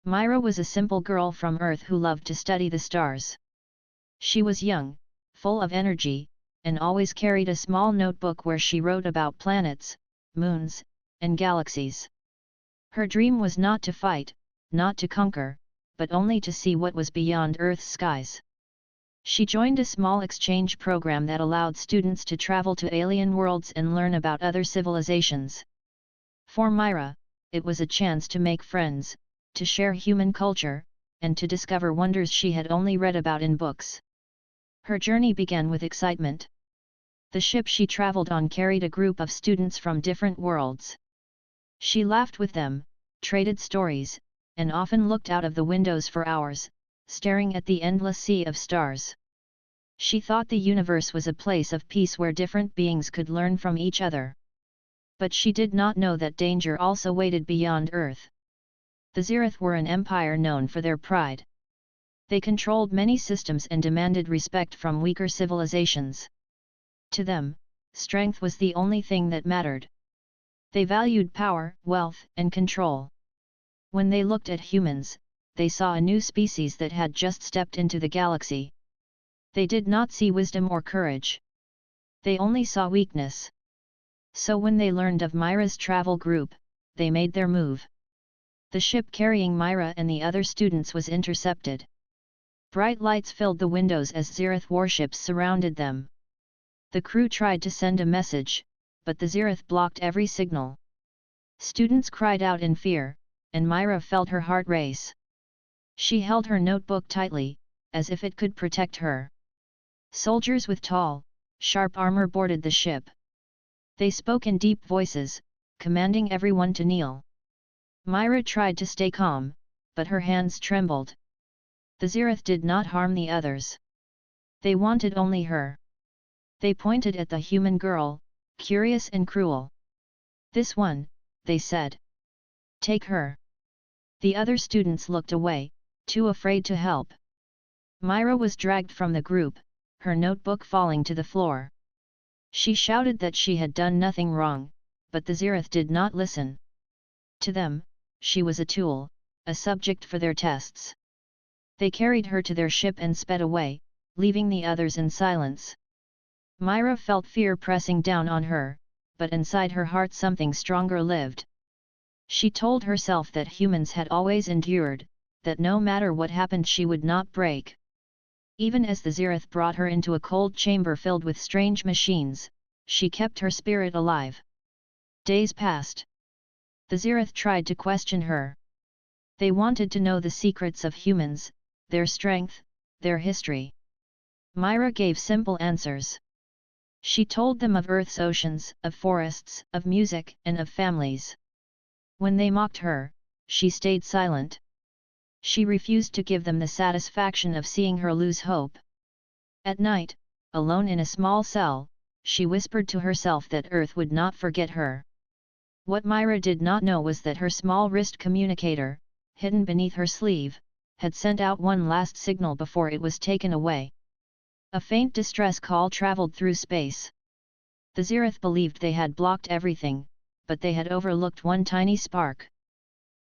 Mira was a simple girl from Earth who loved to study the stars. She was young, full of energy, and always carried a small notebook where she wrote about planets, moons, and galaxies. Her dream was not to fight, not to conquer, but only to see what was beyond Earth's skies. She joined a small exchange program that allowed students to travel to alien worlds and learn about other civilizations. For Mira, it was a chance to make friends, to share human culture, and to discover wonders she had only read about in books. Her journey began with excitement. The ship she traveled on carried a group of students from different worlds. She laughed with them, traded stories, and often looked out of the windows for hours, staring at the endless sea of stars. She thought the universe was a place of peace where different beings could learn from each other. But she did not know that danger also waited beyond Earth. The Zerath were an empire known for their pride. They controlled many systems and demanded respect from weaker civilizations. To them, strength was the only thing that mattered. They valued power, wealth, and control. When they looked at humans, they saw a new species that had just stepped into the galaxy. They did not see wisdom or courage. They only saw weakness. So when they learned of Mira's travel group, they made their move. The ship carrying Mira and the other students was intercepted. Bright lights filled the windows as Zerath warships surrounded them. The crew tried to send a message, but the Zerath blocked every signal. Students cried out in fear, and Mira felt her heart race. She held her notebook tightly, as if it could protect her. Soldiers with tall, sharp armor boarded the ship. They spoke in deep voices, commanding everyone to kneel. Mira tried to stay calm, but her hands trembled. The Zerath did not harm the others. They wanted only her. They pointed at the human girl, curious and cruel. "This one," they said. "Take her." The other students looked away, too afraid to help. Mira was dragged from the group, her notebook falling to the floor. She shouted that she had done nothing wrong, but the Zerath did not listen. To them, she was a tool, a subject for their tests. They carried her to their ship and sped away, leaving the others in silence. Mira felt fear pressing down on her, but inside her heart something stronger lived. She told herself that humans had always endured, that no matter what happened she would not break. Even as the Zerath brought her into a cold chamber filled with strange machines, she kept her spirit alive. Days passed. The Zerath tried to question her. They wanted to know the secrets of humans, their strength, their history. Mira gave simple answers. She told them of Earth's oceans, of forests, of music, and of families. When they mocked her, she stayed silent. She refused to give them the satisfaction of seeing her lose hope. At night, alone in a small cell, she whispered to herself that Earth would not forget her. What Mira did not know was that her small wrist communicator, hidden beneath her sleeve, had sent out one last signal before it was taken away. A faint distress call traveled through space. The Zerath believed they had blocked everything, but they had overlooked one tiny spark.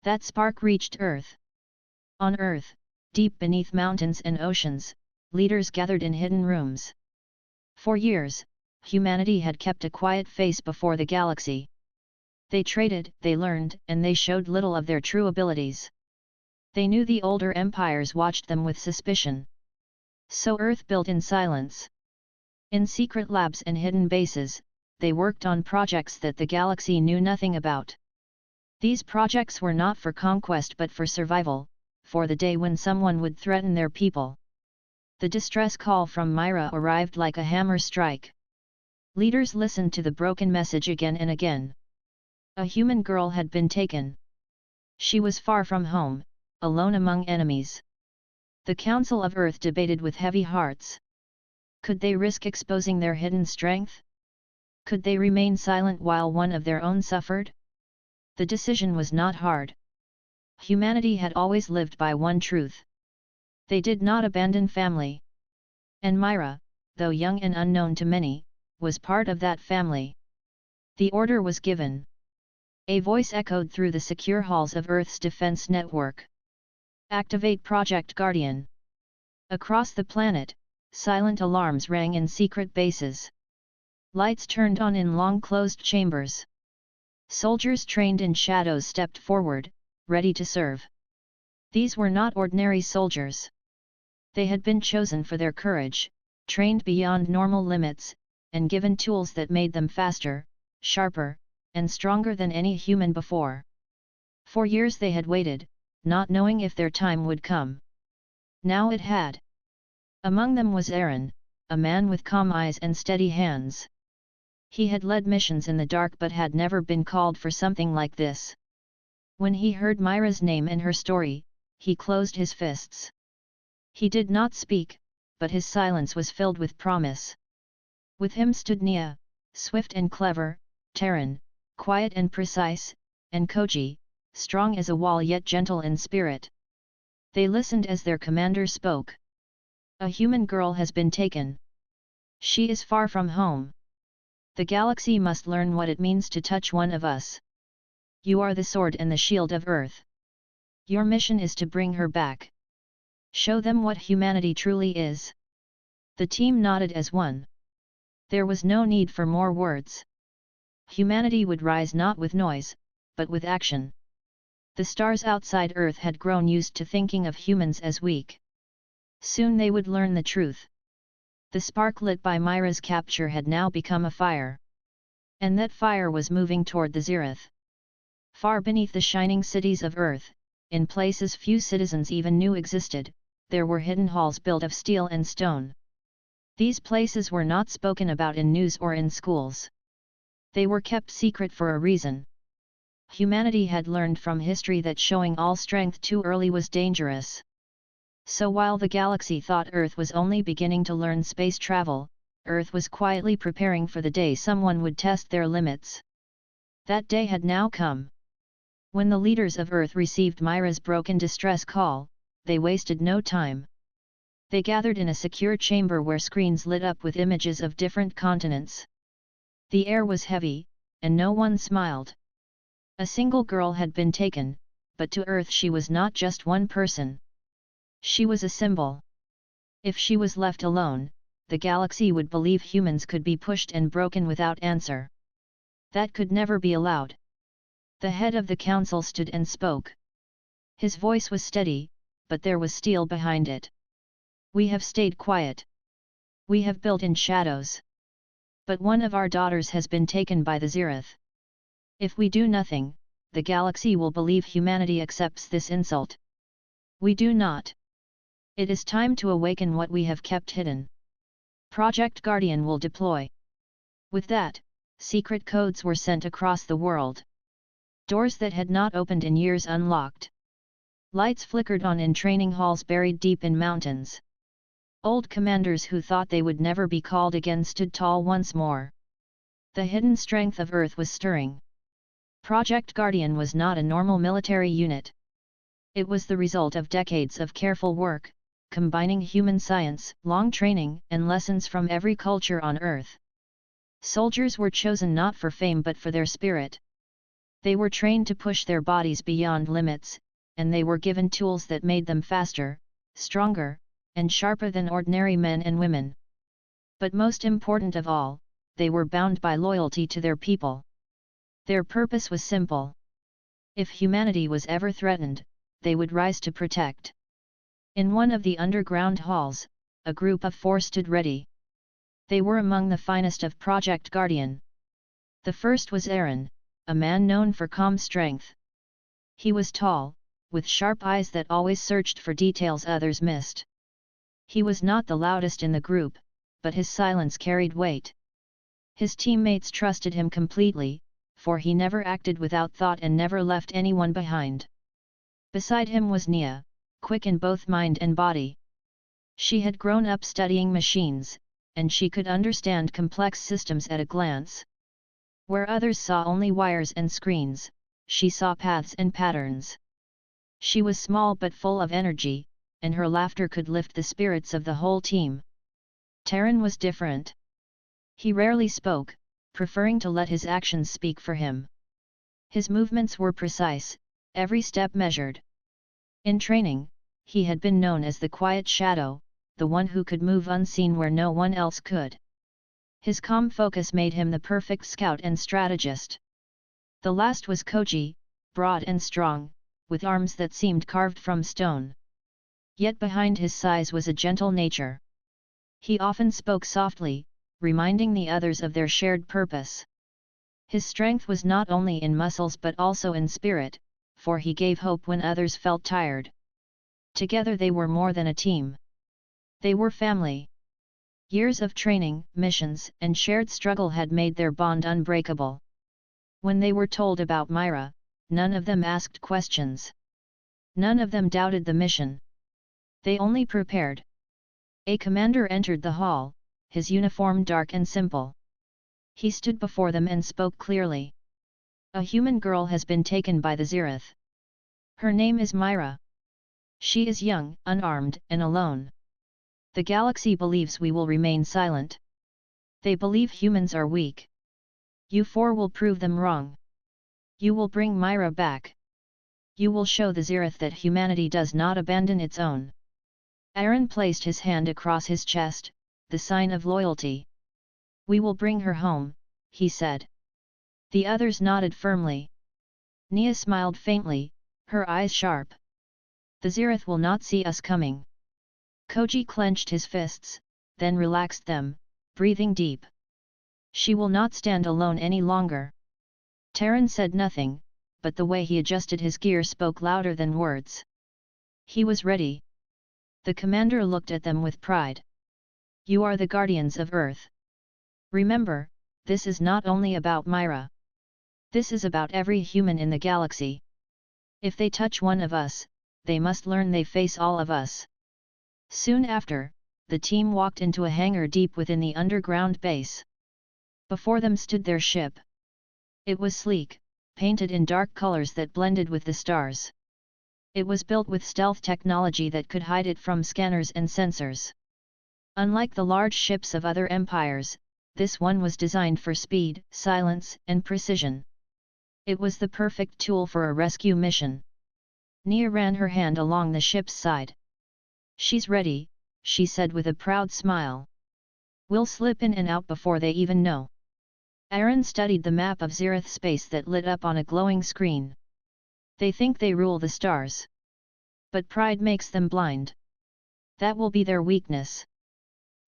That spark reached Earth. On Earth, deep beneath mountains and oceans, leaders gathered in hidden rooms. For years, humanity had kept a quiet face before the galaxy. They traded, they learned, and they showed little of their true abilities. They knew the older empires watched them with suspicion. So Earth built in silence. In secret labs and hidden bases, they worked on projects that the galaxy knew nothing about. These projects were not for conquest but for survival, for the day when someone would threaten their people. The distress call from Mira arrived like a hammer strike. Leaders listened to the broken message again and again. A human girl had been taken. She was far from home, alone among enemies. The Council of Earth debated with heavy hearts. Could they risk exposing their hidden strength? Could they remain silent while one of their own suffered? The decision was not hard. Humanity had always lived by one truth. They did not abandon family. And Mira, though young and unknown to many, was part of that family. The order was given. A voice echoed through the secure halls of Earth's defense network. Activate Project Guardian. Across the planet, silent alarms rang in secret bases. Lights turned on in long-closed chambers. Soldiers trained in shadows stepped forward, ready to serve. These were not ordinary soldiers. They had been chosen for their courage, trained beyond normal limits, and given tools that made them faster, sharper, and stronger than any human before. For years they had waited, not knowing if their time would come. Now it had. Among them was Aaron, a man with calm eyes and steady hands. He had led missions in the dark but had never been called for something like this. When he heard Mira's name and her story, he closed his fists. He did not speak, but his silence was filled with promise. With him stood Nia, swift and clever, Terran, quiet and precise, and Koji, strong as a wall yet gentle in spirit. They listened as their commander spoke. A human girl has been taken. She is far from home. The galaxy must learn what it means to touch one of us. You are the sword and the shield of Earth. Your mission is to bring her back. Show them what humanity truly is. The team nodded as one. There was no need for more words. Humanity would rise not with noise, but with action. The stars outside Earth had grown used to thinking of humans as weak. Soon they would learn the truth. The spark lit by Mira's capture had now become a fire. And that fire was moving toward the Zerath. Far beneath the shining cities of Earth, in places few citizens even knew existed, there were hidden halls built of steel and stone. These places were not spoken about in news or in schools. They were kept secret for a reason. Humanity had learned from history that showing all strength too early was dangerous. So while the galaxy thought Earth was only beginning to learn space travel, Earth was quietly preparing for the day someone would test their limits. That day had now come. When the leaders of Earth received Mira's broken distress call, they wasted no time. They gathered in a secure chamber where screens lit up with images of different continents. The air was heavy, and no one smiled. A single girl had been taken, but to Earth she was not just one person. She was a symbol. If she was left alone, the galaxy would believe humans could be pushed and broken without answer. That could never be allowed. The head of the council stood and spoke. His voice was steady, but there was steel behind it. We have stayed quiet. We have built in shadows. But one of our daughters has been taken by the Zerath. If we do nothing, the galaxy will believe humanity accepts this insult. We do not. It is time to awaken what we have kept hidden. Project Guardian will deploy. With that, secret codes were sent across the world. Doors that had not opened in years unlocked. Lights flickered on in training halls buried deep in mountains. Old commanders who thought they would never be called again stood tall once more. The hidden strength of Earth was stirring. Project Guardian was not a normal military unit. It was the result of decades of careful work, combining human science, long training, and lessons from every culture on Earth. Soldiers were chosen not for fame but for their spirit. They were trained to push their bodies beyond limits, and they were given tools that made them faster, stronger, and sharper than ordinary men and women. But most important of all, they were bound by loyalty to their people. Their purpose was simple. If humanity was ever threatened, they would rise to protect. In one of the underground halls, a group of 4 stood ready. They were among the finest of Project Guardian. The first was Aaron, a man known for calm strength. He was tall, with sharp eyes that always searched for details others missed. He was not the loudest in the group, but his silence carried weight. His teammates trusted him completely, for he never acted without thought and never left anyone behind. Beside him was Nia, quick in both mind and body. She had grown up studying machines, and she could understand complex systems at a glance. Where others saw only wires and screens, she saw paths and patterns. She was small but full of energy, and her laughter could lift the spirits of the whole team. Terran was different. He rarely spoke, preferring to let his actions speak for him. His movements were precise, every step measured. In training, He had been known as the quiet shadow, the one who could move unseen where no one else could. His calm focus made him the perfect scout and strategist. The last was Koji, broad and strong, with arms that seemed carved from stone. Yet behind his size was a gentle nature. He often spoke softly, reminding the others of their shared purpose. His strength was not only in muscles but also in spirit, for he gave hope when others felt tired. Together they were more than a team. They were family. Years of training, missions, and shared struggle had made their bond unbreakable. When they were told about Mira, none of them asked questions. None of them doubted the mission. They only prepared. A commander entered the hall, his uniform dark and simple. He stood before them and spoke clearly. A human girl has been taken by the Zerath. Her name is Mira. She is young, unarmed, and alone. The galaxy believes we will remain silent. They believe humans are weak. You four will prove them wrong. You will bring Mira back. You will show the Zerath that humanity does not abandon its own. Aaron placed his hand across his chest, the sign of loyalty. We will bring her home, he said. The others nodded firmly. Nia smiled faintly, her eyes sharp. The Zerath will not see us coming. Koji clenched his fists, then relaxed them, breathing deep. She will not stand alone any longer. Terran said nothing, but the way he adjusted his gear spoke louder than words. He was ready. The commander looked at them with pride. You are the guardians of Earth. Remember, this is not only about Mira. This is about every human in the galaxy. If they touch one of us, they must learn they face all of us. Soon after, the team walked into a hangar deep within the underground base. Before them stood their ship. It was sleek, painted in dark colors that blended with the stars. It was built with stealth technology that could hide it from scanners and sensors. Unlike the large ships of other empires, this one was designed for speed, silence, and precision. It was the perfect tool for a rescue mission. Nia ran her hand along the ship's side. She's ready, she said with a proud smile. We'll slip in and out before they even know. Aaron studied the map of Zerath space that lit up on a glowing screen. They think they rule the stars. But pride makes them blind. That will be their weakness.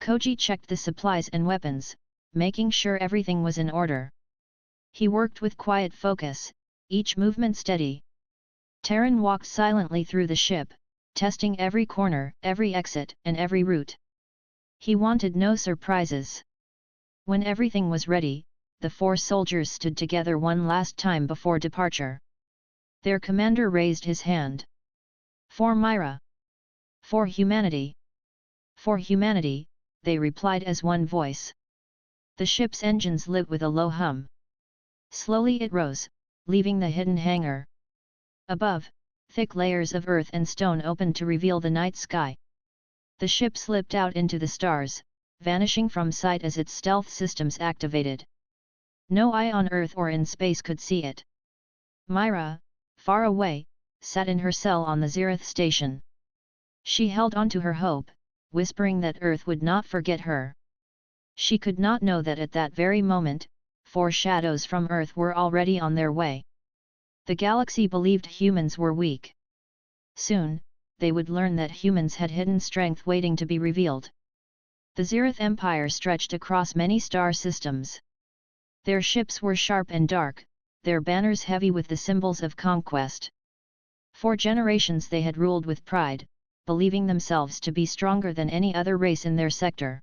Koji checked the supplies and weapons, making sure everything was in order. He worked with quiet focus, each movement steady. Terran walked silently through the ship, testing every corner, every exit, and every route. He wanted no surprises. When everything was ready, the four soldiers stood together one last time before departure. Their commander raised his hand. For Mira. For humanity. For humanity, they replied as one voice. The ship's engines lit with a low hum. Slowly it rose, leaving the hidden hangar. Above, thick layers of earth and stone opened to reveal the night sky. The ship slipped out into the stars, vanishing from sight as its stealth systems activated. No eye on Earth or in space could see it. Mira, far away, sat in her cell on the Zerath station. She held on to her hope, whispering that Earth would not forget her. She could not know that at that very moment, 4 shadows from Earth were already on their way. The galaxy believed humans were weak. Soon, they would learn that humans had hidden strength waiting to be revealed. The Zerath Empire stretched across many star systems. Their ships were sharp and dark, their banners heavy with the symbols of conquest. For generations they had ruled with pride, believing themselves to be stronger than any other race in their sector.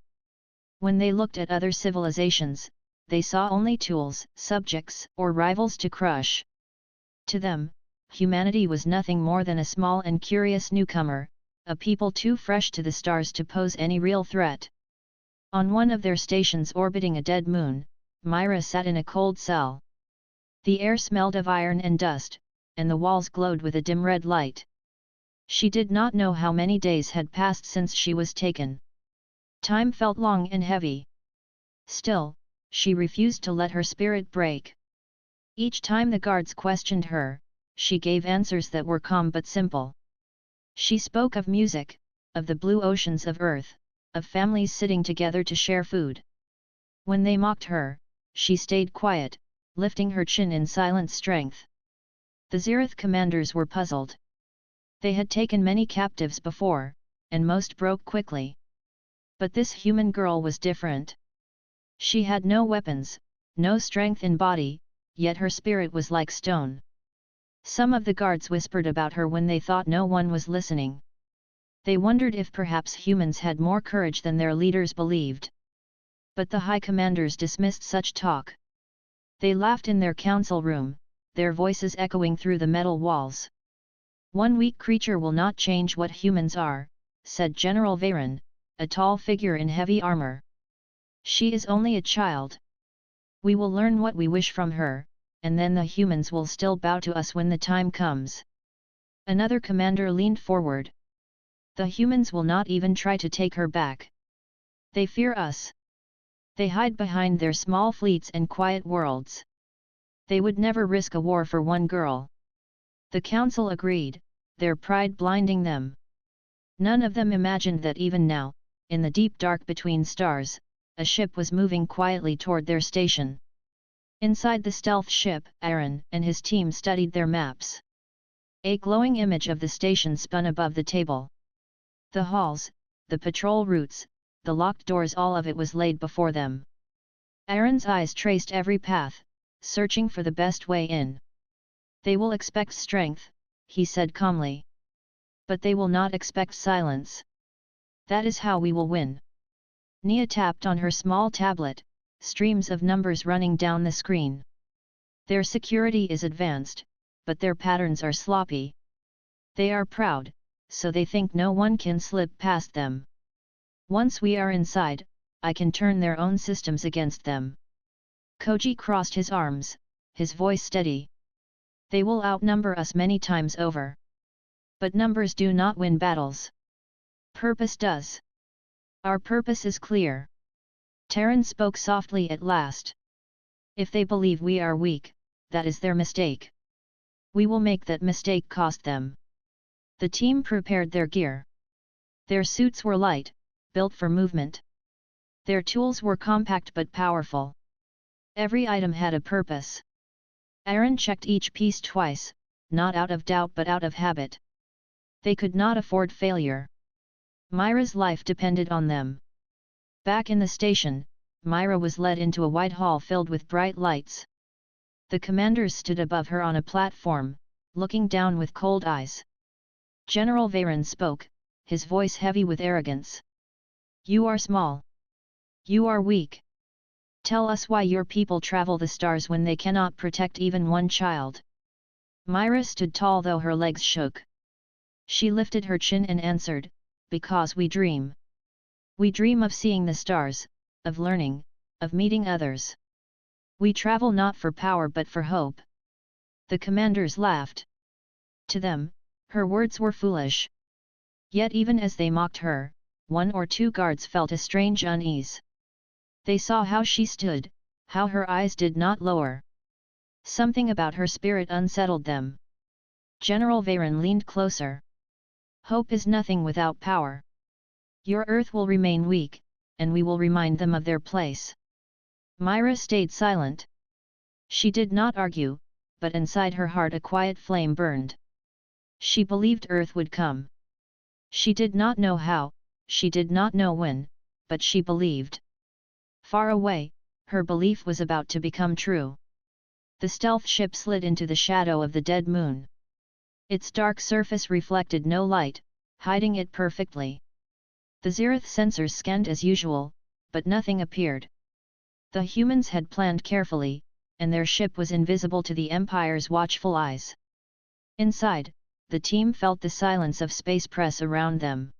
When they looked at other civilizations, they saw only tools, subjects, or rivals to crush. To them, humanity was nothing more than a small and curious newcomer, a people too fresh to the stars to pose any real threat. On one of their stations orbiting a dead moon, Mira sat in a cold cell. The air smelled of iron and dust, and the walls glowed with a dim red light. She did not know how many days had passed since she was taken. Time felt long and heavy. Still, she refused to let her spirit break. Each time the guards questioned her, she gave answers that were calm but simple. She spoke of music, of the blue oceans of Earth, of families sitting together to share food. When they mocked her, she stayed quiet, lifting her chin in silent strength. The Zerath commanders were puzzled. They had taken many captives before, and most broke quickly. But this human girl was different. She had no weapons, no strength in body, yet her spirit was like stone. Some of the guards whispered about her when they thought no one was listening. They wondered if perhaps humans had more courage than their leaders believed. But the high commanders dismissed such talk. They laughed in their council room, their voices echoing through the metal walls. "One weak creature will not change what humans are," said General Veyron, a tall figure in heavy armor. "She is only a child. We will learn what we wish from her, and then the humans will still bow to us when the time comes." Another commander leaned forward. "The humans will not even try to take her back. They fear us. They hide behind their small fleets and quiet worlds. They would never risk a war for one girl." The council agreed, their pride blinding them. None of them imagined that even now, in the deep dark between stars, a ship was moving quietly toward their station. Inside the stealth ship, Aaron and his team studied their maps. A glowing image of the station spun above the table. The halls, the patrol routes, the locked doors, all of it was laid before them. Aaron's eyes traced every path, searching for the best way in. "They will expect strength," he said calmly. "But they will not expect silence. That is how we will win." Nia tapped on her small tablet, streams of numbers running down the screen. "Their security is advanced, but their patterns are sloppy. They are proud, so they think no one can slip past them. Once we are inside, I can turn their own systems against them." Koji crossed his arms, his voice steady. "They will outnumber us many times over. But numbers do not win battles. Purpose does. Our purpose is clear." Terran spoke softly at last. "If they believe we are weak, that is their mistake. We will make that mistake cost them." The team prepared their gear. Their suits were light, built for movement. Their tools were compact but powerful. Every item had a purpose. Aaron checked each piece twice, not out of doubt but out of habit. They could not afford failure. Mira's life depended on them. Back in the station, Mira was led into a wide hall filled with bright lights. The commanders stood above her on a platform, looking down with cold eyes. General Veyron spoke, his voice heavy with arrogance. "You are small. You are weak. Tell us why your people travel the stars when they cannot protect even one child." Mira stood tall though her legs shook. She lifted her chin and answered, "Because we dream. We dream of seeing the stars, of learning, of meeting others. We travel not for power but for hope." The commanders laughed. To them, her words were foolish. Yet even as they mocked her, one or two guards felt a strange unease. They saw how she stood, how her eyes did not lower. Something about her spirit unsettled them. General Veyron leaned closer. "Hope is nothing without power. Your Earth will remain weak, and we will remind them of their place." Mira stayed silent. She did not argue, but inside her heart a quiet flame burned. She believed Earth would come. She did not know how, she did not know when, but she believed. Far away, her belief was about to become true. The stealth ship slid into the shadow of the dead moon. Its dark surface reflected no light, hiding it perfectly. The Zerath sensors scanned as usual, but nothing appeared. The humans had planned carefully, and their ship was invisible to the Empire's watchful eyes. Inside, the team felt the silence of space press around them.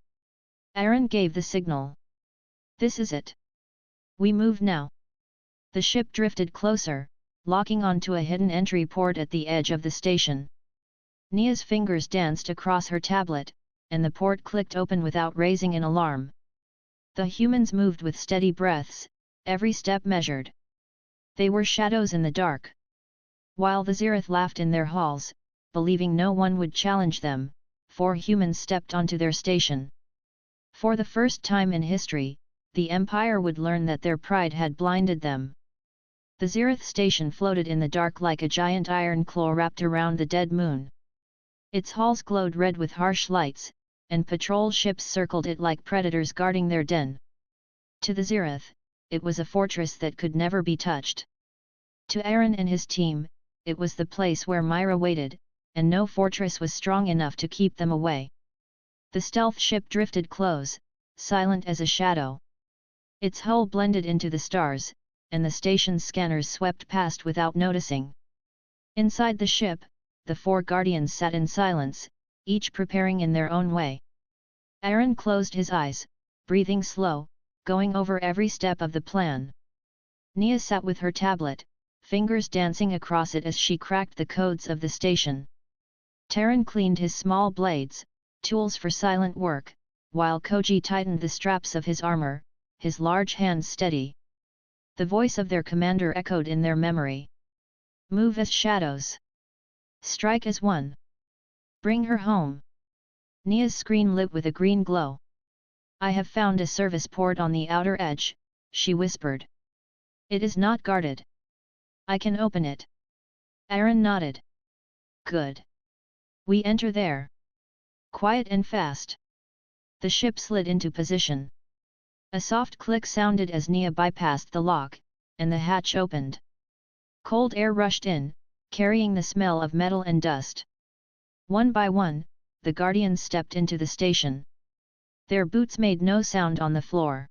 Aaron gave the signal. "This is it. We move now." The ship drifted closer, locking onto a hidden entry port at the edge of the station. Nia's fingers danced across her tablet, and the port clicked open without raising an alarm. The humans moved with steady breaths, every step measured. They were shadows in the dark. While the Zerath laughed in their halls, believing no one would challenge them, 4 humans stepped onto their station. For the first time in history, the Empire would learn that their pride had blinded them. The Zerath station floated in the dark like a giant iron claw wrapped around the dead moon. Its halls glowed red with harsh lights, and patrol ships circled it like predators guarding their den. To the Zerath, it was a fortress that could never be touched. To Aaron and his team, it was the place where Mira waited, and no fortress was strong enough to keep them away. The stealth ship drifted close, silent as a shadow. Its hull blended into the stars, and the station's scanners swept past without noticing. Inside the ship, the 4 guardians sat in silence, each preparing in their own way. Aaron closed his eyes, breathing slow, going over every step of the plan. Nia sat with her tablet, fingers dancing across it as she cracked the codes of the station. Terran cleaned his small blades, tools for silent work, while Koji tightened the straps of his armor, his large hands steady. The voice of their commander echoed in their memory. Move as shadows. Strike as one. Bring her home. Nia's screen lit with a green glow. I have found a service port on the outer edge, she whispered. It is not guarded. I can open it. Aaron nodded. Good. We enter there. Quiet and fast. The ship slid into position. A soft click sounded as Nia bypassed the lock, and the hatch opened. Cold air rushed in, carrying the smell of metal and dust. One by one, the guardians stepped into the station. Their boots made no sound on the floor.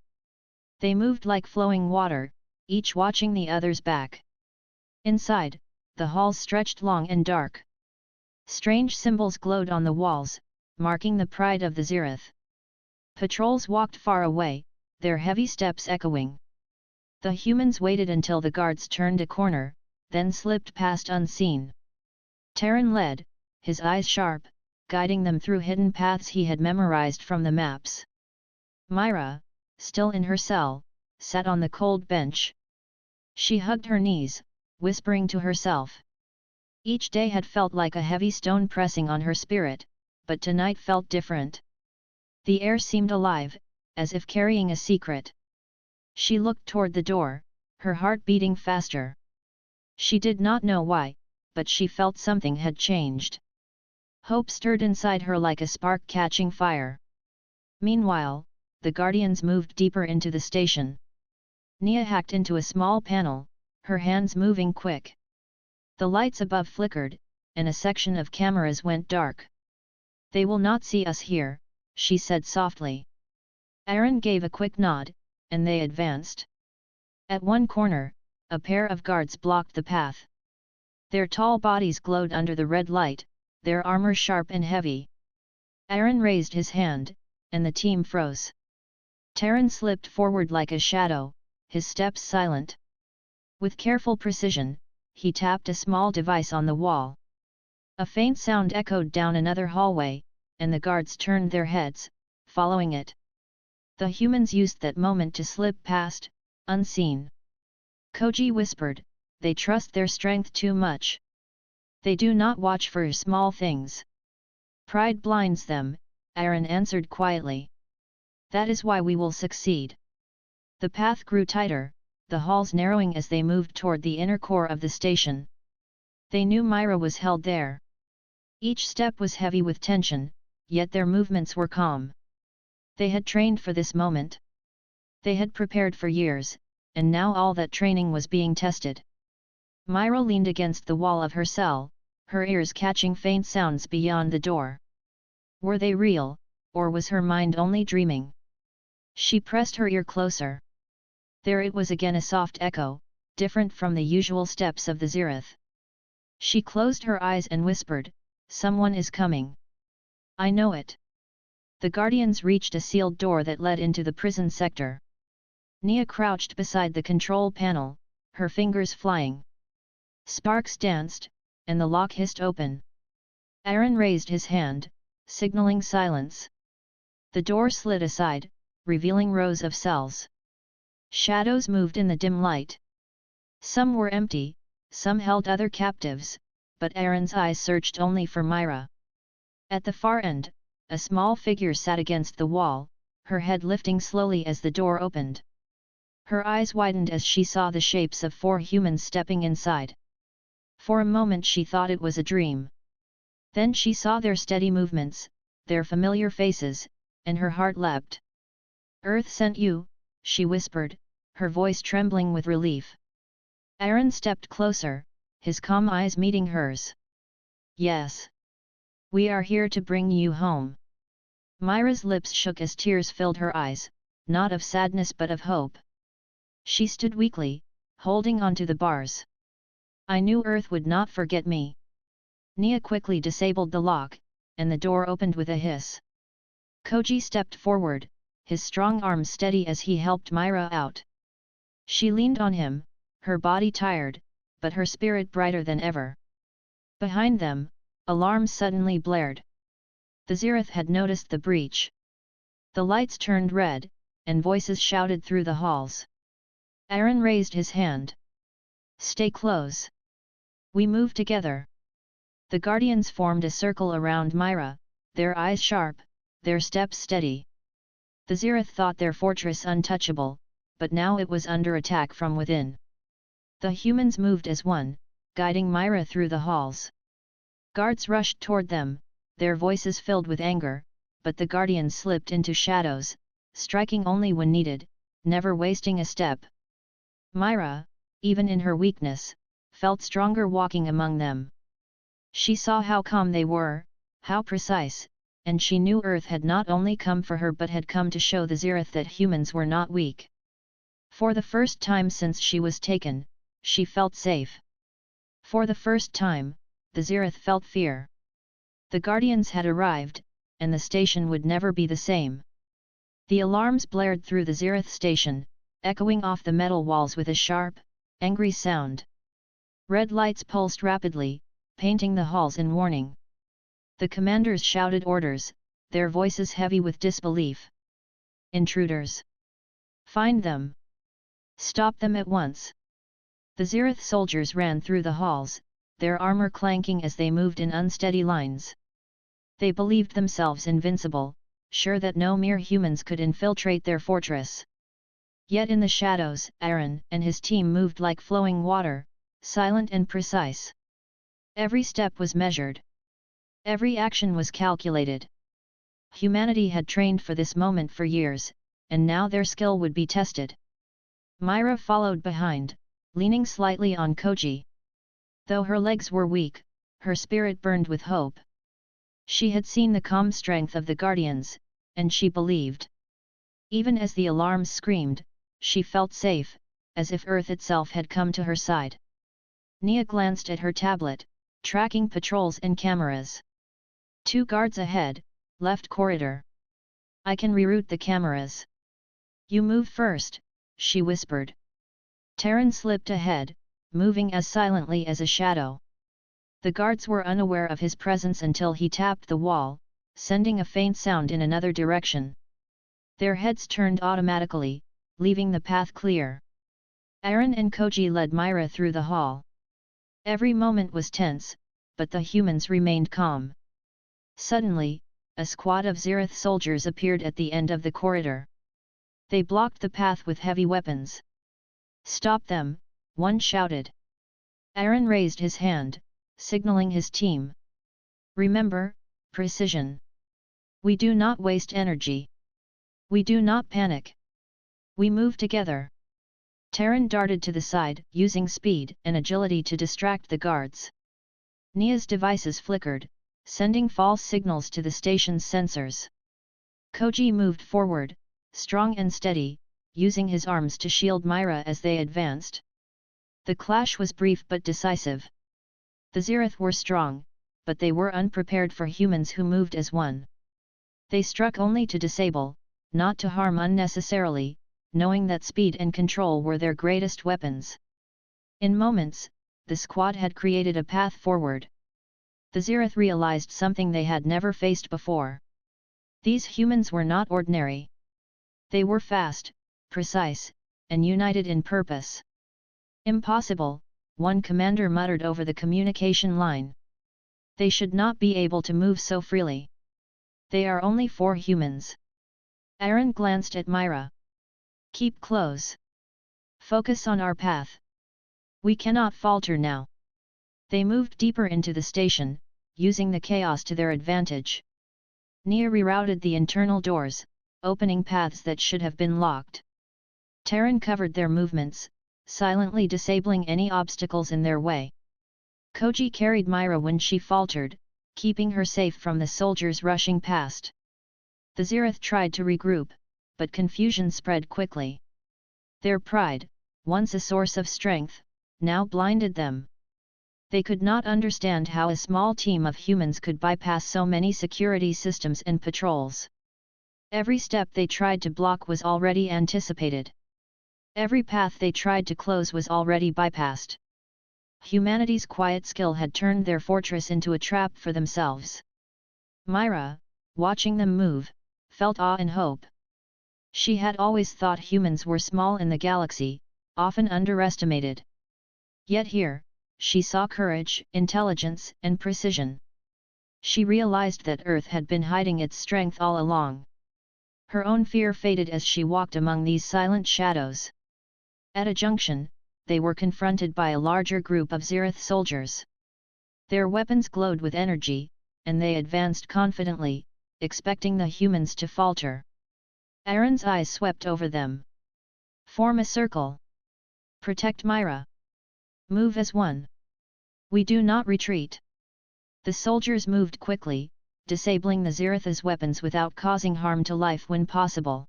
They moved like flowing water, each watching the other's back. Inside, the halls stretched long and dark. Strange symbols glowed on the walls, marking the pride of the Zerath. Patrols walked far away, their heavy steps echoing. The humans waited until the guards turned a corner, then slipped past unseen. Terran led, his eyes sharp, guiding them through hidden paths he had memorized from the maps. Mira, still in her cell, sat on the cold bench. She hugged her knees, whispering to herself. Each day had felt like a heavy stone pressing on her spirit, but tonight felt different. The air seemed alive, as if carrying a secret. She looked toward the door, her heart beating faster. She did not know why, but she felt something had changed. Hope stirred inside her like a spark catching fire. Meanwhile, the guardians moved deeper into the station. Nia hacked into a small panel, her hands moving quick. The lights above flickered, and a section of cameras went dark. They will not see us here, she said softly. Aaron gave a quick nod, and they advanced. At one corner, a pair of guards blocked the path. Their tall bodies glowed under the red light, their armor sharp and heavy. Aaron raised his hand, and the team froze. Terran slipped forward like a shadow, his steps silent. With careful precision, he tapped a small device on the wall. A faint sound echoed down another hallway, and the guards turned their heads, following it. The humans used that moment to slip past, unseen. Koji whispered, they trust their strength too much. They do not watch for small things. Pride blinds them, Aaron answered quietly. That is why we will succeed. The path grew tighter, the halls narrowing as they moved toward the inner core of the station. They knew Mira was held there. Each step was heavy with tension, yet their movements were calm. They had trained for this moment. They had prepared for years, and now all that training was being tested. Mira leaned against the wall of her cell, her ears catching faint sounds beyond the door. Were they real, or was her mind only dreaming? She pressed her ear closer. There it was again, a soft echo, different from the usual steps of the Zerath. She closed her eyes and whispered, someone is coming. I know it. The guardians reached a sealed door that led into the prison sector. Nia crouched beside the control panel, her fingers flying. Sparks danced, and the lock hissed open. Aaron raised his hand, signaling silence. The door slid aside, revealing rows of cells. Shadows moved in the dim light. Some were empty, some held other captives, but Aaron's eyes searched only for Mira. At the far end, a small figure sat against the wall, her head lifting slowly as the door opened. Her eyes widened as she saw the shapes of 4 humans stepping inside. For a moment she thought it was a dream. Then she saw their steady movements, their familiar faces, and her heart leapt. "Earth sent you," she whispered, her voice trembling with relief. Aaron stepped closer, his calm eyes meeting hers. "Yes. We are here to bring you home." Mira's lips shook as tears filled her eyes, not of sadness but of hope. She stood weakly, holding onto the bars. "I knew Earth would not forget me." Nia quickly disabled the lock, and the door opened with a hiss. Koji stepped forward, his strong arms steady as he helped Mira out. She leaned on him, her body tired, but her spirit brighter than ever. Behind them, alarms suddenly blared. The Zerath had noticed the breach. The lights turned red, and voices shouted through the halls. Aaron raised his hand. "Stay close. We move together." The Guardians formed a circle around Mira, their eyes sharp, their steps steady. The Zerath thought their fortress untouchable, but now it was under attack from within. The humans moved as one, guiding Mira through the halls. Guards rushed toward them, their voices filled with anger, but the Guardians slipped into shadows, striking only when needed, never wasting a step. Mira, even in her weakness, felt stronger walking among them. She saw how calm they were, how precise, and she knew Earth had not only come for her but had come to show the Zerath that humans were not weak. For the first time since she was taken, she felt safe. For the first time, the Zerath felt fear. The Guardians had arrived, and the station would never be the same. The alarms blared through the Zerath station, echoing off the metal walls with a sharp, angry sound. Red lights pulsed rapidly, painting the halls in warning. The commanders shouted orders, their voices heavy with disbelief. "Intruders! Find them! Stop them at once!" The Zerath soldiers ran through the halls, their armor clanking as they moved in unsteady lines. They believed themselves invincible, sure that no mere humans could infiltrate their fortress. Yet in the shadows, Aaron and his team moved like flowing water, silent and precise. Every step was measured. Every action was calculated. Humanity had trained for this moment for years, and now their skill would be tested. Mira followed behind, leaning slightly on Koji. Though her legs were weak, her spirit burned with hope. She had seen the calm strength of the Guardians, and she believed. Even as the alarms screamed, she felt safe, as if Earth itself had come to her side. Nia glanced at her tablet, tracking patrols and cameras. 2 guards ahead, left corridor. "I can reroute the cameras." "You move first," she whispered. Terran slipped ahead, moving as silently as a shadow. The guards were unaware of his presence until he tapped the wall, sending a faint sound in another direction. Their heads turned automatically, leaving the path clear. Aaron and Koji led Mira through the hall. Every moment was tense, but the humans remained calm. Suddenly, a squad of Zerath soldiers appeared at the end of the corridor. They blocked the path with heavy weapons. "Stop them," one shouted. Aaron raised his hand, signaling his team. "Remember, precision. We do not waste energy. We do not panic. We move together." Terran darted to the side, using speed and agility to distract the guards. Nia's devices flickered, sending false signals to the station's sensors. Koji moved forward, strong and steady, using his arms to shield Mira as they advanced. The clash was brief but decisive. The Zerath were strong, but they were unprepared for humans who moved as one. They struck only to disable, not to harm unnecessarily, knowing that speed and control were their greatest weapons. In moments, the squad had created a path forward. The Zerath realized something they had never faced before. These humans were not ordinary. They were fast, precise, and united in purpose. "Impossible," one commander muttered over the communication line. They should not be able to move so freely. They are only 4 humans. Aaron glanced at Mira. Keep close. Focus on our path. We cannot falter now. They moved deeper into the station, using the chaos to their advantage. Nia rerouted the internal doors, opening paths that should have been locked. Terran covered their movements, silently disabling any obstacles in their way. Koji carried Mira when she faltered, keeping her safe from the soldiers rushing past. The Zerath tried to regroup, but confusion spread quickly. Their pride, once a source of strength, now blinded them. They could not understand how a small team of humans could bypass so many security systems and patrols. Every step they tried to block was already anticipated. Every path they tried to close was already bypassed. Humanity's quiet skill had turned their fortress into a trap for themselves. Mira, watching them move, felt awe and hope. She had always thought humans were small in the galaxy, often underestimated. Yet here, she saw courage, intelligence, and precision. She realized that Earth had been hiding its strength all along. Her own fear faded as she walked among these silent shadows. At a junction, they were confronted by a larger group of Zerath soldiers. Their weapons glowed with energy, and they advanced confidently, expecting the humans to falter. Aaron's eyes swept over them. Form a circle. Protect Mira. Move as one. We do not retreat. The soldiers moved quickly, disabling the Zerath's weapons without causing harm to life when possible.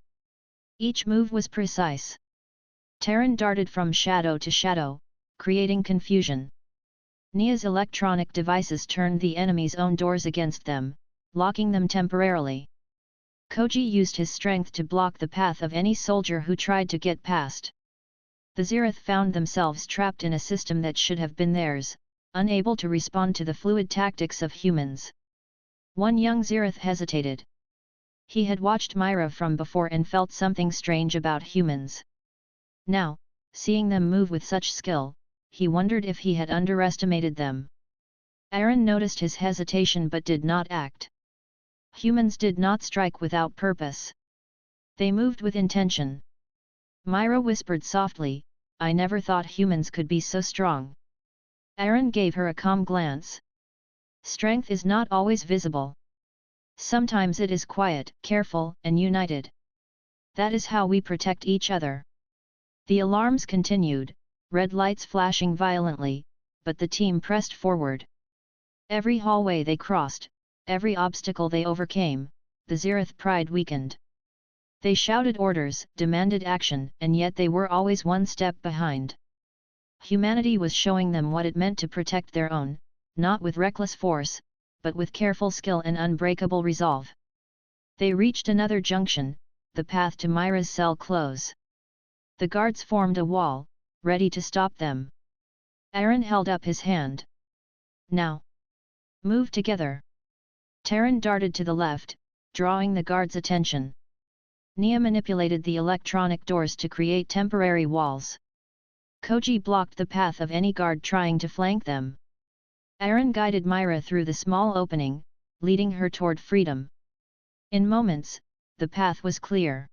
Each move was precise. Terran darted from shadow to shadow, creating confusion. Nia's electronic devices turned the enemy's own doors against them, locking them temporarily. Koji used his strength to block the path of any soldier who tried to get past. The Zerath found themselves trapped in a system that should have been theirs, unable to respond to the fluid tactics of humans. One young Zerath hesitated. He had watched Mira from before and felt something strange about humans. Now, seeing them move with such skill, he wondered if he had underestimated them. Aaron noticed his hesitation but did not act. Humans did not strike without purpose. They moved with intention. Mira whispered softly, "I never thought humans could be so strong." Aaron gave her a calm glance. Strength is not always visible. Sometimes it is quiet, careful, and united. That is how we protect each other. The alarms continued, red lights flashing violently, but the team pressed forward. Every hallway they crossed, every obstacle they overcame, the Zerath pride weakened. They shouted orders, demanded action, and yet they were always one step behind. Humanity was showing them what it meant to protect their own, not with reckless force, but with careful skill and unbreakable resolve. They reached another junction, the path to Mira's cell close. The guards formed a wall, ready to stop them. Aaron held up his hand. "Now! Move together!" Terran darted to the left, drawing the guards' attention. Nia manipulated the electronic doors to create temporary walls. Koji blocked the path of any guard trying to flank them. Aaron guided Mira through the small opening, leading her toward freedom. In moments, the path was clear.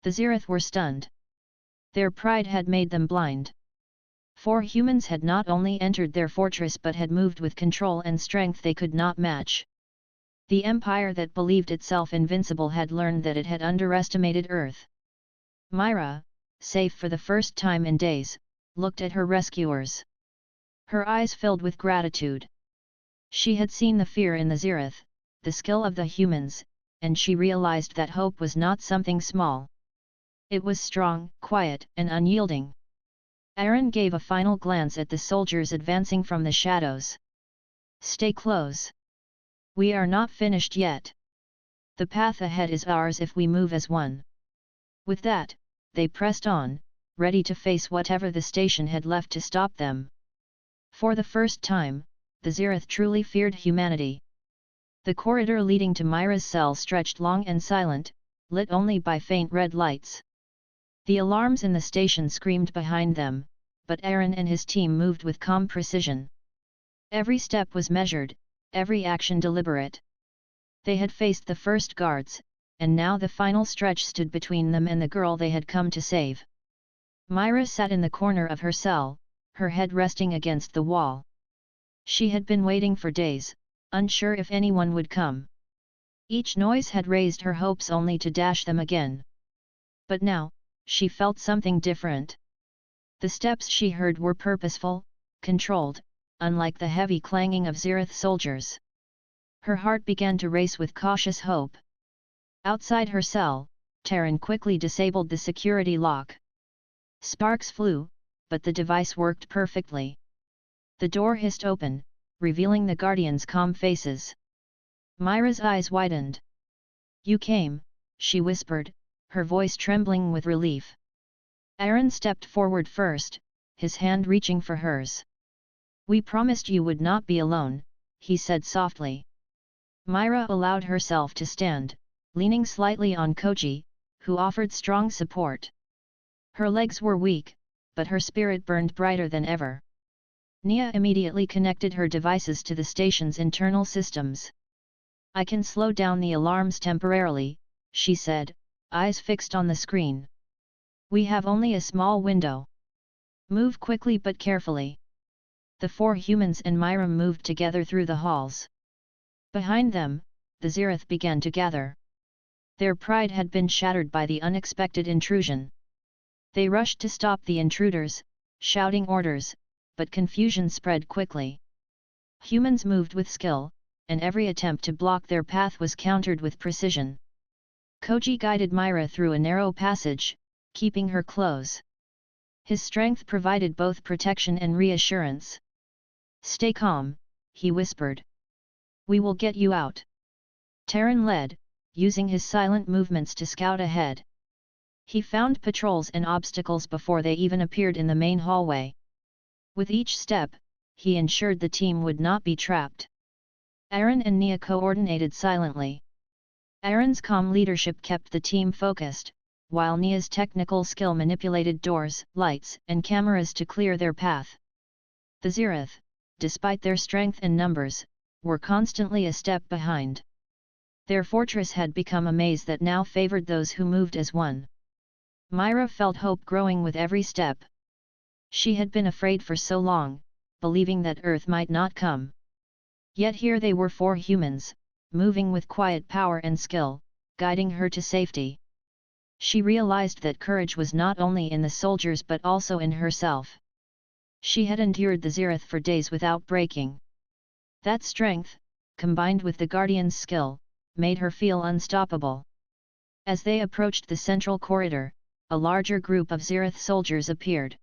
The Zerath were stunned. Their pride had made them blind. 4 humans had not only entered their fortress but had moved with control and strength they could not match. The empire that believed itself invincible had learned that it had underestimated Earth. Mira, safe for the first time in days, looked at her rescuers. Her eyes filled with gratitude. She had seen the fear in the Zerath, the skill of the humans, and she realized that hope was not something small. It was strong, quiet, and unyielding. Aaron gave a final glance at the soldiers advancing from the shadows. "Stay close. We are not finished yet. The path ahead is ours if we move as one." With that, they pressed on, ready to face whatever the station had left to stop them. For the first time, the Zerath truly feared humanity. The corridor leading to Mira's cell stretched long and silent, lit only by faint red lights. The alarms in the station screamed behind them, but Aaron and his team moved with calm precision. Every step was measured, every action deliberate. They had faced the first guards, and now the final stretch stood between them and the girl they had come to save. Mira sat in the corner of her cell, her head resting against the wall. She had been waiting for days, unsure if anyone would come. Each noise had raised her hopes only to dash them again. But now, she felt something different. The steps she heard were purposeful, controlled, unlike the heavy clanging of Zerath soldiers. Her heart began to race with cautious hope. Outside her cell, Terran quickly disabled the security lock. Sparks flew, but the device worked perfectly. The door hissed open, revealing the Guardians' calm faces. Mira's eyes widened. "You came," she whispered, her voice trembling with relief. Aaron stepped forward first, his hand reaching for hers. "We promised you would not be alone," he said softly. Mira allowed herself to stand, leaning slightly on Koji, who offered strong support. Her legs were weak, but her spirit burned brighter than ever. Nia immediately connected her devices to the station's internal systems. "I can slow down the alarms temporarily," she said, eyes fixed on the screen. "We have only a small window. Move quickly but carefully." The four humans and Mira moved together through the halls. Behind them, the Zerath began to gather. Their pride had been shattered by the unexpected intrusion. They rushed to stop the intruders, shouting orders, but confusion spread quickly. Humans moved with skill, and every attempt to block their path was countered with precision. Koji guided Mira through a narrow passage, keeping her close. His strength provided both protection and reassurance. "Stay calm," he whispered. "We will get you out." Terran led, using his silent movements to scout ahead. He found patrols and obstacles before they even appeared in the main hallway. With each step, he ensured the team would not be trapped. Aaron and Nia coordinated silently. Aaron's calm leadership kept the team focused, while Nia's technical skill manipulated doors, lights, and cameras to clear their path. The Zerath, despite their strength and numbers, were constantly a step behind. Their fortress had become a maze that now favored those who moved as one. Mira felt hope growing with every step. She had been afraid for so long, believing that Earth might not come. Yet here they were, four humans, moving with quiet power and skill, guiding her to safety. She realized that courage was not only in the soldiers but also in herself. She had endured the Zerath for days without breaking. That strength, combined with the Guardian's skill, made her feel unstoppable. As they approached the central corridor, a larger group of Zerath soldiers appeared.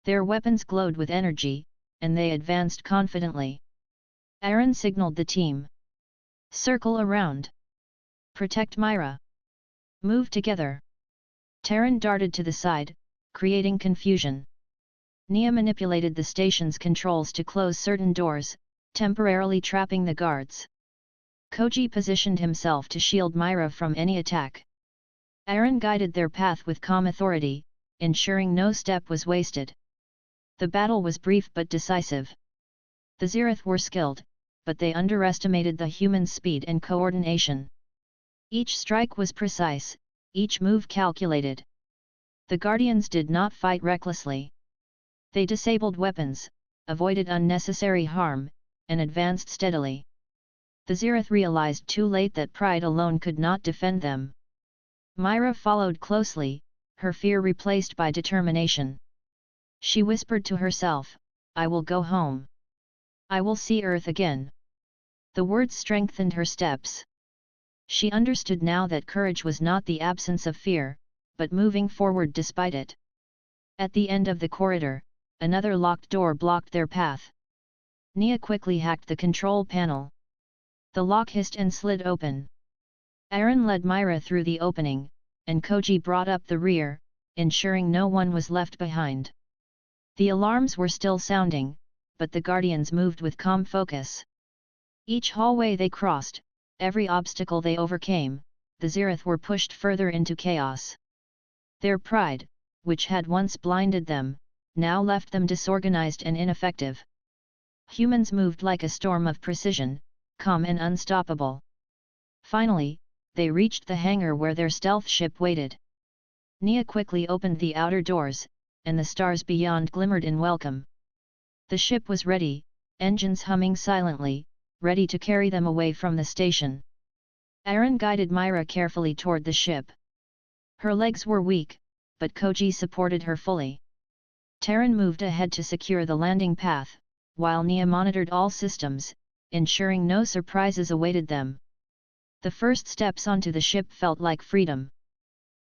Their weapons glowed with energy, and they advanced confidently. Aaron signaled the team. "Circle around. Protect Mira. Move together." Terran darted to the side, creating confusion. Nia manipulated the station's controls to close certain doors, temporarily trapping the guards. Koji positioned himself to shield Mira from any attack. Aaron guided their path with calm authority, ensuring no step was wasted. The battle was brief but decisive. The Zerath were skilled, but they underestimated the humans' speed and coordination. Each strike was precise, each move calculated. The Guardians did not fight recklessly. They disabled weapons, avoided unnecessary harm, and advanced steadily. The Zerath realized too late that pride alone could not defend them. Mira followed closely, her fear replaced by determination. She whispered to herself, "I will go home. I will see Earth again." The words strengthened her steps. She understood now that courage was not the absence of fear, but moving forward despite it. At the end of the corridor, another locked door blocked their path. Nia quickly hacked the control panel. The lock hissed and slid open. Aaron led Mira through the opening, and Koji brought up the rear, ensuring no one was left behind. The alarms were still sounding, but the Guardians moved with calm focus. Each hallway they crossed, every obstacle they overcame, the Zerath were pushed further into chaos. Their pride, which had once blinded them, now left them disorganized and ineffective. Humans moved like a storm of precision, calm and unstoppable. Finally, they reached the hangar where their stealth ship waited. Nia quickly opened the outer doors, and the stars beyond glimmered in welcome. The ship was ready, engines humming silently, ready to carry them away from the station. Aaron guided Mira carefully toward the ship. Her legs were weak, but Koji supported her fully. Terran moved ahead to secure the landing path, while Nia monitored all systems, ensuring no surprises awaited them. The first steps onto the ship felt like freedom.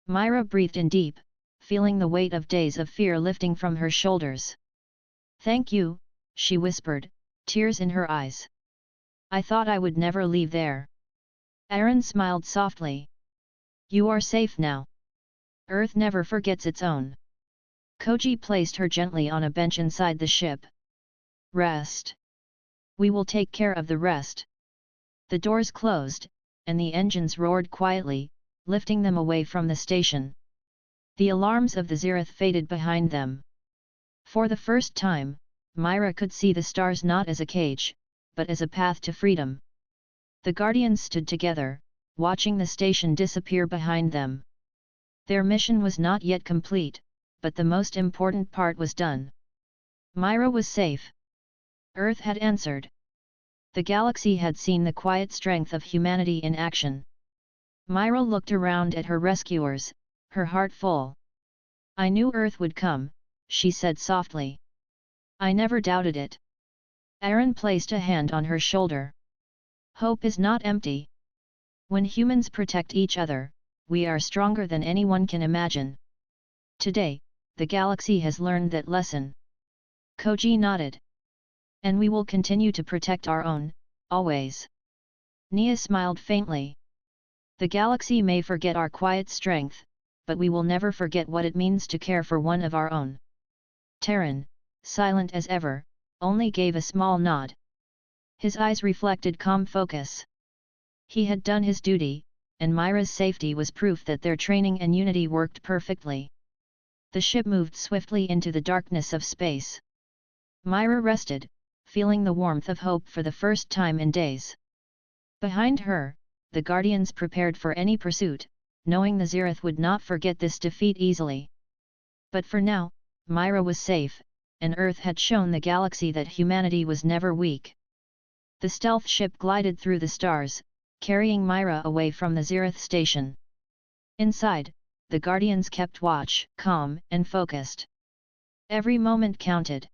Mira breathed in deep, feeling the weight of days of fear lifting from her shoulders. "Thank you," she whispered, tears in her eyes. "I thought I would never leave there." Aaron smiled softly. "You are safe now. Earth never forgets its own." Koji placed her gently on a bench inside the ship. "Rest. We will take care of the rest." The doors closed, and the engines roared quietly, lifting them away from the station. The alarms of the Zerath faded behind them. For the first time, Mira could see the stars not as a cage, but as a path to freedom. The Guardians stood together, watching the station disappear behind them. Their mission was not yet complete, but the most important part was done. Mira was safe. Earth had answered. The galaxy had seen the quiet strength of humanity in action. Mira looked around at her rescuers, her heart full. "I knew Earth would come," she said softly. "I never doubted it." Aaron placed a hand on her shoulder. "Hope is not empty. When humans protect each other, we are stronger than anyone can imagine. Today, the galaxy has learned that lesson." Koji nodded. "And we will continue to protect our own, always." Nia smiled faintly. "The galaxy may forget our quiet strength, but we will never forget what it means to care for one of our own." Terran, silent as ever, only gave a small nod. His eyes reflected calm focus. He had done his duty, and Mira's safety was proof that their training and unity worked perfectly. The ship moved swiftly into the darkness of space. Mira rested, feeling the warmth of hope for the first time in days. Behind her, the Guardians prepared for any pursuit, knowing the Zerath would not forget this defeat easily. But for now, Mira was safe, and Earth had shown the galaxy that humanity was never weak. The stealth ship glided through the stars, carrying Mira away from the Zerath station. Inside, the Guardians kept watch, calm and focused. Every moment counted.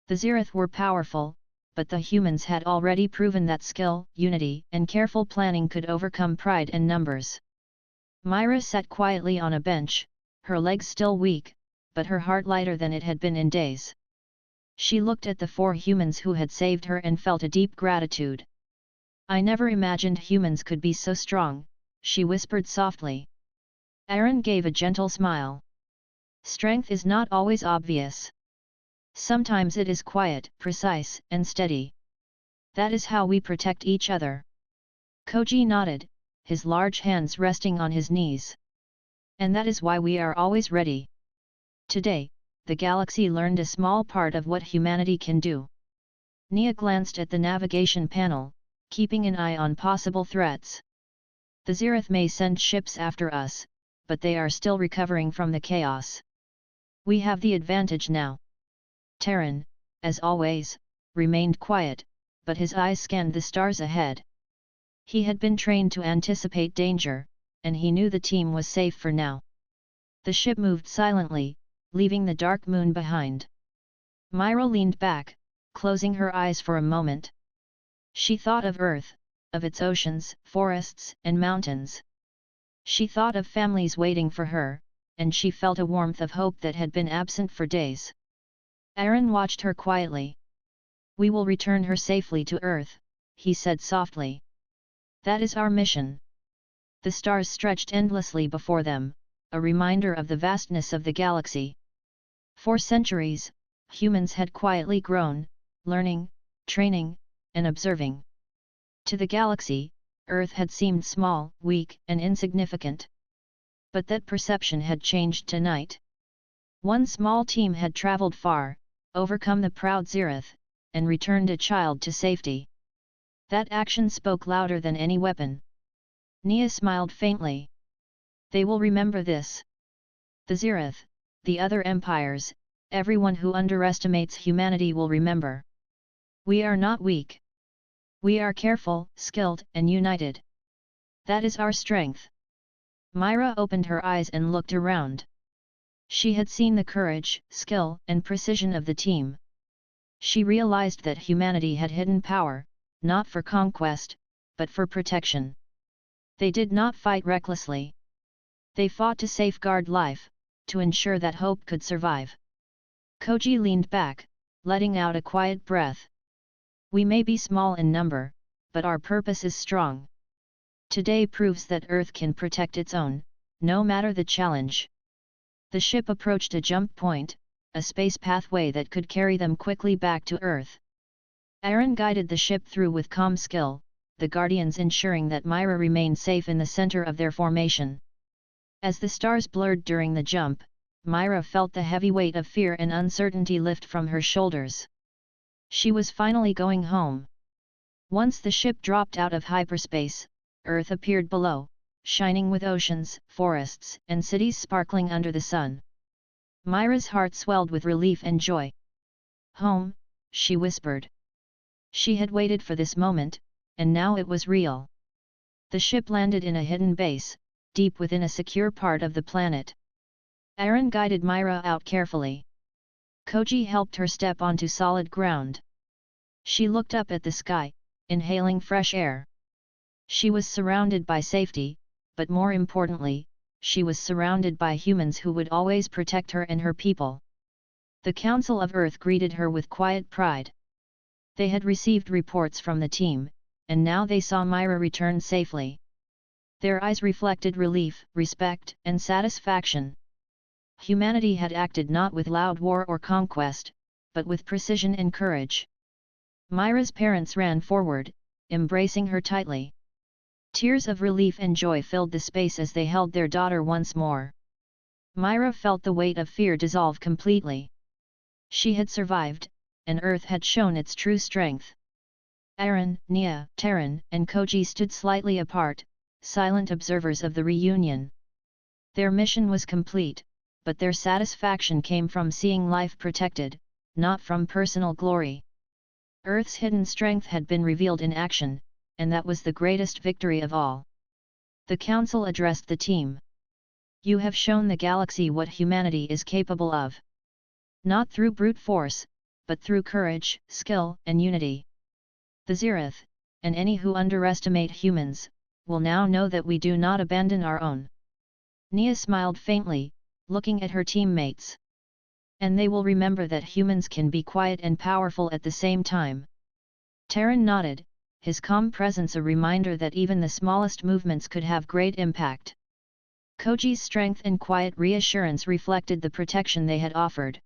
The Zerath were powerful, but the humans had already proven that skill, unity and careful planning could overcome pride and numbers. Mira sat quietly on a bench, her legs still weak, but her heart lighter than it had been in days. She looked at the 4 humans who had saved her and felt a deep gratitude. "I never imagined humans could be so strong," she whispered softly. Aaron gave a gentle smile. "Strength is not always obvious. Sometimes it is quiet, precise, and steady. That is how we protect each other." Koji nodded, his large hands resting on his knees. "And that is why we are always ready." Today, the galaxy learned a small part of what humanity can do. Nia glanced at the navigation panel, keeping an eye on possible threats. "The Zerath may send ships after us, but they are still recovering from the chaos. We have the advantage now." Terran, as always, remained quiet, but his eyes scanned the stars ahead. He had been trained to anticipate danger, and he knew the team was safe for now. The ship moved silently, leaving the dark moon behind. Mira leaned back, closing her eyes for a moment. She thought of Earth, of its oceans, forests, and mountains. She thought of families waiting for her, and she felt a warmth of hope that had been absent for days. Aaron watched her quietly. "We will return her safely to Earth," he said softly. "That is our mission." The stars stretched endlessly before them, a reminder of the vastness of the galaxy. For centuries, humans had quietly grown, learning, training, and observing. To the galaxy, Earth had seemed small, weak, and insignificant. But that perception had changed tonight. One small team had traveled far, overcome the proud Zerath, and returned a child to safety. That action spoke louder than any weapon. Nia smiled faintly. They will remember this. The Zerath, the other empires, everyone who underestimates humanity will remember. We are not weak. We are careful, skilled, and united. That is our strength. Mira opened her eyes and looked around. She had seen the courage, skill, and precision of the team. She realized that humanity had hidden power, not for conquest, but for protection. They did not fight recklessly. They fought to safeguard life, to ensure that hope could survive. Koji leaned back, letting out a quiet breath. We may be small in number, but our purpose is strong. Today proves that Earth can protect its own, no matter the challenge. The ship approached a jump point, a space pathway that could carry them quickly back to Earth. Aaron guided the ship through with calm skill, the Guardians ensuring that Mira remained safe in the center of their formation. As the stars blurred during the jump, Mira felt the heavy weight of fear and uncertainty lift from her shoulders. She was finally going home. Once the ship dropped out of hyperspace, Earth appeared below, shining with oceans, forests, and cities sparkling under the sun. Mira's heart swelled with relief and joy. Home, she whispered. She had waited for this moment, and now it was real. The ship landed in a hidden base, deep within a secure part of the planet. Aaron guided Mira out carefully. Koji helped her step onto solid ground. She looked up at the sky, inhaling fresh air. She was surrounded by safety, but more importantly, she was surrounded by humans who would always protect her and her people. The Council of Earth greeted her with quiet pride. They had received reports from the team, and now they saw Mira return safely. Their eyes reflected relief, respect, and satisfaction. Humanity had acted not with loud war or conquest, but with precision and courage. Mira's parents ran forward, embracing her tightly. Tears of relief and joy filled the space as they held their daughter once more. Mira felt the weight of fear dissolve completely. She had survived, and Earth had shown its true strength. Aaron, Nia, Terran, and Koji stood slightly apart, silent observers of the reunion. Their mission was complete, but their satisfaction came from seeing life protected, not from personal glory. Earth's hidden strength had been revealed in action, and that was the greatest victory of all. The Council addressed the team. You have shown the galaxy what humanity is capable of. Not through brute force, but through courage, skill, and unity. The Zerath, and any who underestimate humans, will now know that we do not abandon our own. Nia smiled faintly, looking at her teammates. And they will remember that humans can be quiet and powerful at the same time. Terran nodded, his calm presence a reminder that even the smallest movements could have great impact. Koji's strength and quiet reassurance reflected the protection they had offered.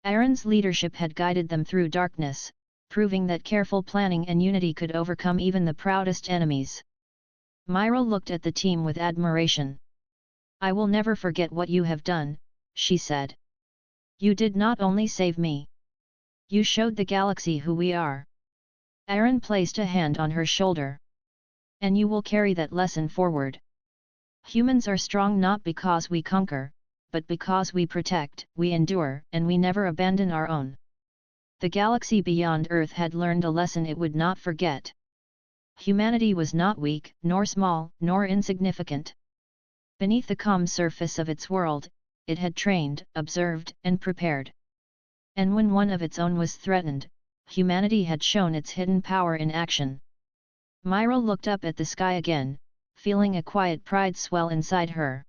Aaron's leadership had guided them through darkness, proving that careful planning and unity could overcome even the proudest enemies. Mira looked at the team with admiration. I will never forget what you have done, she said. You did not only save me. You showed the galaxy who we are. Aaron placed a hand on her shoulder. And you will carry that lesson forward. Humans are strong not because we conquer, but because we protect, we endure, and we never abandon our own. The galaxy beyond Earth had learned a lesson it would not forget. Humanity was not weak, nor small, nor insignificant. Beneath the calm surface of its world, it had trained, observed, and prepared. And when one of its own was threatened, humanity had shown its hidden power in action. Mira looked up at the sky again, feeling a quiet pride swell inside her.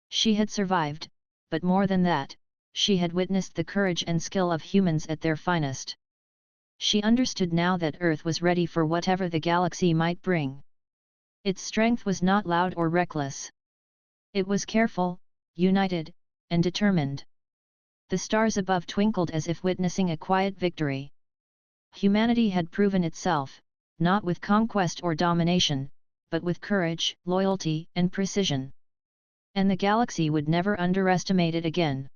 She had survived, but more than that, she had witnessed the courage and skill of humans at their finest. She understood now that Earth was ready for whatever the galaxy might bring. Its strength was not loud or reckless. It was careful, united, and determined. The stars above twinkled as if witnessing a quiet victory. Humanity had proven itself, not with conquest or domination, but with courage, loyalty, and precision. And the galaxy would never underestimate it again.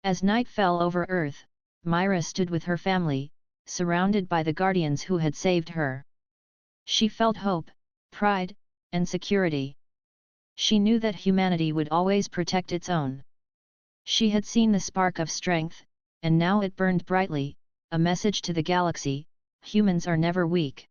As night fell over Earth, Mira stood with her family, surrounded by the Guardians who had saved her. She felt hope, pride, and security. She knew that humanity would always protect its own. She had seen the spark of strength, and now it burned brightly, a message to the galaxy: humans are never weak.